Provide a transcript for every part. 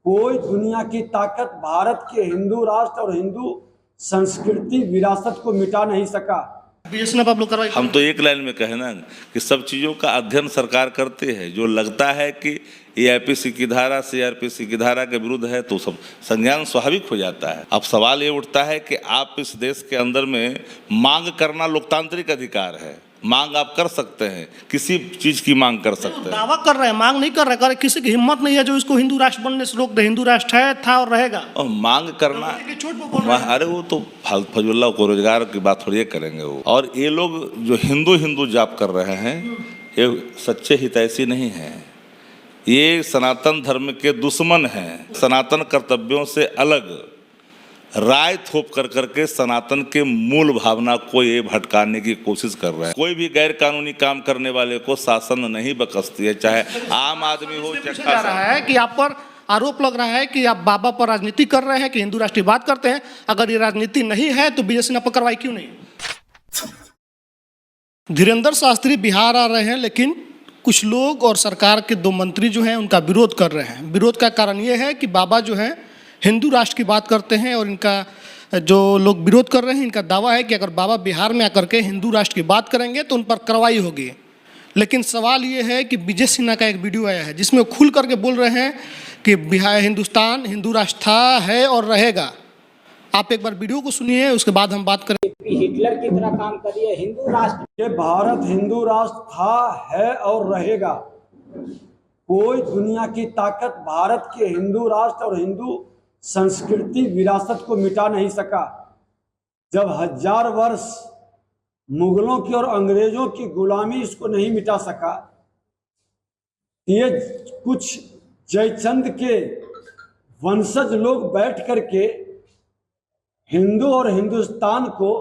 कोई दुनिया की ताकत भारत के हिंदू राष्ट्र और हिंदू संस्कृति विरासत को मिटा नहीं सका। बीएसएनएफ आप लोग करवाई। हम तो एक लाइन में कहे ना कि सब चीज़ों का अध्ययन सरकार करती है। जो लगता है कि एआईपीसी की धारा सीआरपीसी की धारा के विरुद्ध है तो सब संज्ञान स्वाभाविक हो जाता है। अब सवाल ये उठता है कि आप इस देश के अंदर में मांग करना लोकतांत्रिक अधिकार है। मांग आप कर सकते हैं, किसी चीज की मांग कर सकते हैं। दावा कर रहे हैं, मांग नहीं कर रहे। किसी की हिम्मत नहीं है जो इसको हिंदू राष्ट्र बनने से रोक दे। हिंदू राष्ट्र है, था और रहेगा। और मांग करना, अरे वो तो फजुल्ला को रोजगार की बात थोड़ी करेंगे वो। और ये लोग जो हिंदू जाप कर रहे हैं ये सच्चे हितैषी नहीं है, ये सनातन धर्म के दुश्मन हैं। सनातन कर्तव्यों से अलग राय थोप कर करके सनातन के मूल भावना को ये भटकाने की कोशिश कर रहे हैं। कोई भी गैर कानूनी काम करने वाले को शासन नहीं बख्शती है, चाहे आम आदमी हो। जा रहा है कि आप पर आरोप लग रहा है कि आप बाबा पर राजनीति कर रहे हैं, कि हिंदू राष्ट्रीय बात करते हैं। अगर ये राजनीति नहीं है तो बीएसएनएफ पर कार्रवाई क्यों नहीं? धीरेन्द्र शास्त्री बिहार आ रहे हैं, लेकिन कुछ लोग और सरकार के 2 मंत्री जो हैं उनका विरोध कर रहे हैं। विरोध का कारण ये है कि बाबा जो है हिंदू राष्ट्र की बात करते हैं, और इनका जो लोग विरोध कर रहे हैं इनका दावा है कि अगर बाबा बिहार में आकर के हिंदू राष्ट्र की बात करेंगे तो उन पर कार्रवाई होगी। लेकिन सवाल ये है कि विजय सिन्हा का एक वीडियो आया है जिसमें खुल करके बोल रहे हैं कि बिहार हिंदुस्तान हिंदू राष्ट्र था, है और रहेगा। आप एक बार वीडियो को सुनिए, उसके बाद हम बात करें। हिटलर की तरह काम करिए। हिंदू राष्ट्र, ये भारत हिंदू राष्ट्र था, है और रहेगा। कोई दुनिया की ताकत भारत के हिंदू राष्ट्र और हिंदू संस्कृति विरासत को मिटा नहीं सका। जब 1000 वर्ष मुगलों की और अंग्रेजों की गुलामी इसको नहीं मिटा सका, ये कुछ जयचंद के वंशज लोग बैठ करके हिंदू और हिंदुस्तान को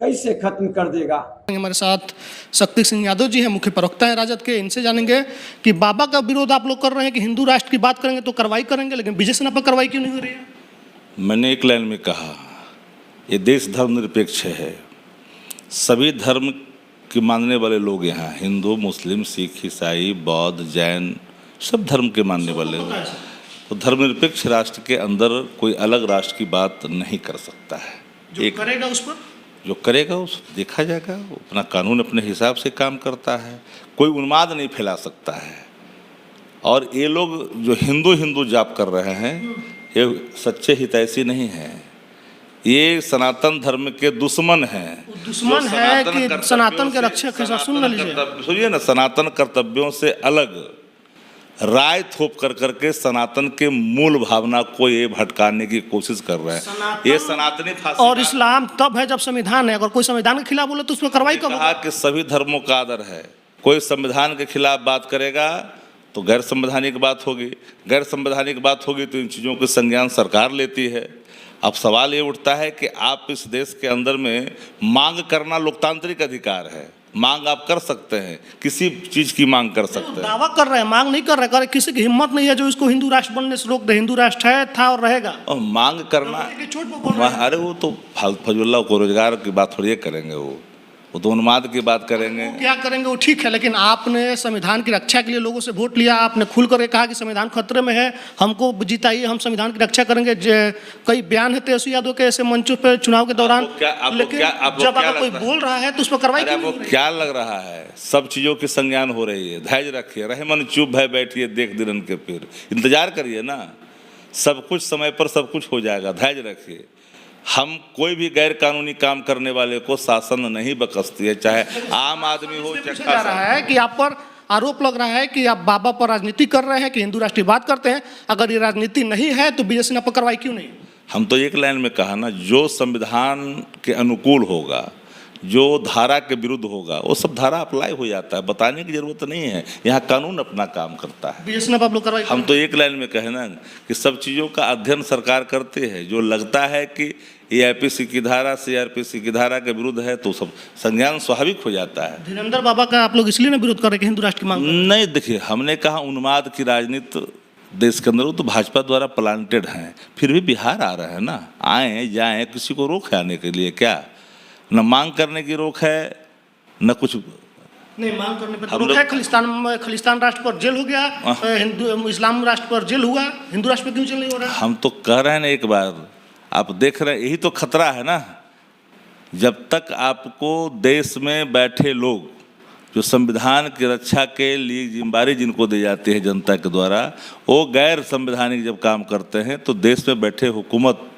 कैसे खत्म कर देगा। हमारे साथ शक्ति सिंह यादव जी हैं, मुख्य प्रवक्ता हैं राजद के। इनसे जानेंगे कि बाबा का विरोध आप लोग कर रहे हैं कि हिंदू राष्ट्र की बात करेंगे तो कार्रवाई करेंगे, लेकिन विजय सिन्हा पर कार्रवाई क्यों नहीं हो रही है? मैंने एक लाइन में कहा, ये देश धर्मनिरपेक्ष है। सभी धर्म के मानने वाले लोग यहाँ, हिंदू, मुस्लिम, सिख, ईसाई, बौद्ध, जैन, सब धर्म के मानने वाले लोग। तो धर्मनिरपेक्ष राष्ट्र के अंदर कोई अलग राष्ट्र की बात नहीं कर सकता है। जो करेगा उस पर, जो करेगा उस देखा जाएगा। वो अपना कानून अपने हिसाब से काम करता है, कोई उन्माद नहीं फैला सकता है। और ये लोग जो हिंदू जाप कर रहे हैं ये सच्चे हितैषी नहीं है, ये सनातन धर्म के दुश्मन हैं। दुश्मन है कि सनातन के रक्षक है। सुन लीजिए, सुनिए ना, सनातन कर्तव्यों से अलग राय थोप कर करके सनातन के मूल भावना को ये भटकाने की कोशिश कर रहे हैं। ये सनातनी फासिस्ट और इस्लाम तब है जब संविधान है। अगर कोई संविधान के खिलाफ बोले तो उस पर कार्रवाई कब? कहा कि सभी धर्मों का आदर है। कोई संविधान के खिलाफ बात करेगा तो गैर संवैधानिक बात होगी। गैर संवैधानिक बात होगी तो इन चीज़ों के संज्ञान सरकार लेती है। अब सवाल ये उठता है कि आप इस देश के अंदर में मांग करना लोकतांत्रिक अधिकार है। मांग आप कर सकते हैं, किसी चीज की मांग कर सकते हैं। दावा कर रहे हैं, मांग नहीं कर रहे। किसी की हिम्मत नहीं है जो इसको हिंदू राष्ट्र बनने से रोक दे। हिंदू राष्ट्र है, था और रहेगा। और मांग करना, अरे वो तो फजुल्ला को रोजगार की बात थोड़ी करेंगे वो तो उन्माद की बात करेंगे। क्या करेंगे वो ठीक है, लेकिन आपने संविधान की रक्षा के लिए लोगों से वोट लिया। आपने खुल करके कहा कि संविधान खतरे में है, हमको जिताइए, हम संविधान की रक्षा करेंगे। कई बयान है तेजस्वी यादव के ऐसे मंचों पर चुनाव के दौरान। लेकिन जब अगर कोई बोल रहा है तो उस पर कार्रवाई क्यों नहीं हो रही? क्या लग रहा है? सब चीजों की संज्ञान हो रही है। धैर्य रखिए, रहमन चुप भय बैठिए, देख दिरन के पीर। इंतजार करिए ना, सब कुछ समय पर सब कुछ हो जाएगा। धैर्य रखिए। हम कोई भी गैर कानूनी काम करने वाले को शासन नहीं बख्शती है, चाहे आम आदमी हो। जा रहा है कि आप पर आरोप लग रहा है कि आप बाबा पर राजनीति कर रहे हैं, कि हिंदू राष्ट्रीय बात करते हैं। अगर ये राजनीति नहीं है तो बीएसएनएफ सिन्हा पर कार्रवाई क्यों नहीं? हम तो एक लाइन में कहा ना, जो संविधान के अनुकूल होगा, जो धारा के विरुद्ध होगा, वो सब धारा अप्लाई हो जाता है। बताने की जरूरत नहीं है, यहाँ कानून अपना काम करता है। बीएसएनएफ आप लोग कार्रवाई। हम तो एक लाइन में कहे ना कि सब चीज़ों का अध्ययन सरकार करती है। जो लगता है कि एआईपीसी की धारा सीआरपीसी की धारा के विरुद्ध है तो सब संज्ञान स्वाभाविक हो जाता है। धीरेन्द्र बाबा का आप लोग इसलिए नहीं विरोध कर रहे कि हिंदू राष्ट्र की मांग? नहीं, देखिए, हमने कहा उन्माद की राजनीति देश के अंदर वो तो भाजपा द्वारा प्लांटेड हैं। फिर भी बिहार आ रहे हैं ना, आए जाएँ, किसी को रोक है आने के लिए? क्या न मांग करने की रोक है, न कुछ नहीं, मांग करने पर हम तो लोग- है। खलिस्तान राष्ट्र पर जेल हो गया, हिंदू इस्लाम राष्ट्र पर जेल हुआ, हिंदू राष्ट्र पर क्यों जेल नहीं हो रहा? हम तो कह रहे हैं ना, एक बार आप देख रहे हैं, यही तो खतरा है ना। जब तक आपको देश में बैठे लोग जो संविधान की रक्षा के लिए जिम्मेदारी जिनको दी जाती है जनता के द्वारा, वो गैर संवैधानिक जब काम करते हैं, तो देश में बैठे हुकूमत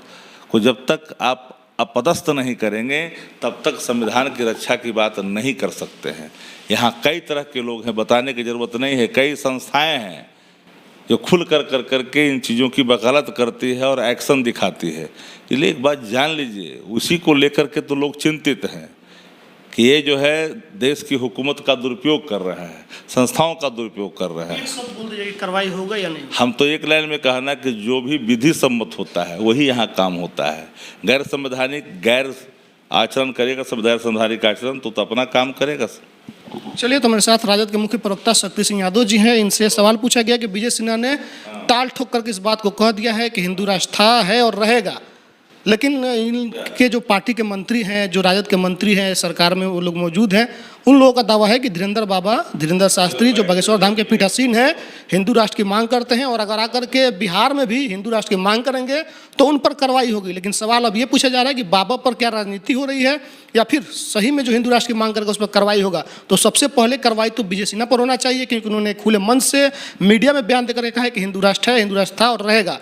को जब तक आप अपदस्थ नहीं करेंगे तब तक संविधान की रक्षा की बात नहीं कर सकते हैं। यहाँ कई तरह के लोग हैं, बताने की ज़रूरत नहीं है, कई संस्थाएं हैं जो खुल कर करके इन चीज़ों की वकालत करती है और एक्शन दिखाती है। इसलिए एक बात जान लीजिए, उसी को लेकर के तो लोग चिंतित हैं कि ये जो है देश की हुकूमत का दुरुपयोग कर रहा है, संस्थाओं का दुरुपयोग कर रहा है। एक सब बोल दीजिए कि कार्रवाई होगा या नहीं? हम तो एक लाइन में कहना कि जो भी विधि सम्मत होता है वही यहाँ काम होता है। गैर संवैधानिक गैर आचरण करेगा, सब गैर संवैधानिक आचरण तो अपना काम करेगा। चलिए, तो मेरे साथ राजद के मुख्य प्रवक्ता शक्ति सिंह यादव जी हैं। इनसे सवाल पूछा गया कि विजय सिन्हा ने टाल ठोक करके इस बात को कह दिया है कि हिंदू राष्ट्र था, है और रहेगा, लेकिन इनके जो पार्टी के मंत्री हैं, जो राजद के मंत्री हैं, सरकार में वो लोग मौजूद हैं, उन लोगों का दावा है कि धीरेंद्र शास्त्री जो बागेश्वर धाम के पीठासीन हैं, हिंदू राष्ट्र की मांग करते हैं और अगर आकर के बिहार में भी हिंदू राष्ट्र की मांग करेंगे तो उन पर कार्रवाई होगी। लेकिन सवाल अब ये पूछा जा रहा है कि बाबा पर क्या राजनीति हो रही है या फिर सही में जो हिंदू राष्ट्र की मांग करेगा उस पर कार्रवाई होगा। तो सबसे पहले कार्रवाई तो विजय सिन्हा पर होना चाहिए, क्योंकि उन्होंने खुले मन से मीडिया में बयान देकर कहा है कि हिंदू राष्ट्र है, हिंदू राष्ट्र था और रहेगा।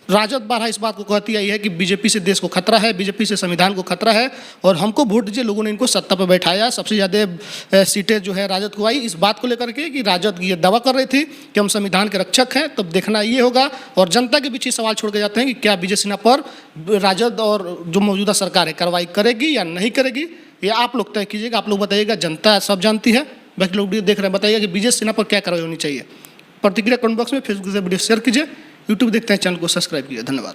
राजद बारहा इस बात को कहती आई है कि बीजेपी से देश को खतरा है, बीजेपी से संविधान को खतरा है और हमको वोट दीजिए, लोगों ने इनको सत्ता पर बैठाया, सबसे ज़्यादा सीटें जो है राजद को आई। इस बात को लेकर के कि राजद ये दावा कर रही थी कि हम संविधान के रक्षक हैं, तब देखना ये होगा। और जनता के बीच ये सवाल छोड़ के जाते हैं कि क्या विजय सिन्हा पर राजद और जो मौजूदा सरकार है कार्रवाई करेगी या नहीं करेगी, ये आप लोग तय कीजिएगा। आप लोग बताइएगा, जनता सब जानती है, बाकी लोग भी देख रहे हैं। बताइएगा कि विजय सिन्हा पर क्या कार्रवाई होनी चाहिए। प्रतिक्रिया कमेंट बॉक्स में, फेसबुक से वीडियो शेयर कीजिए, यूट्यूब देखते हैं चैनल को सब्सक्राइब कीजिए। धन्यवाद।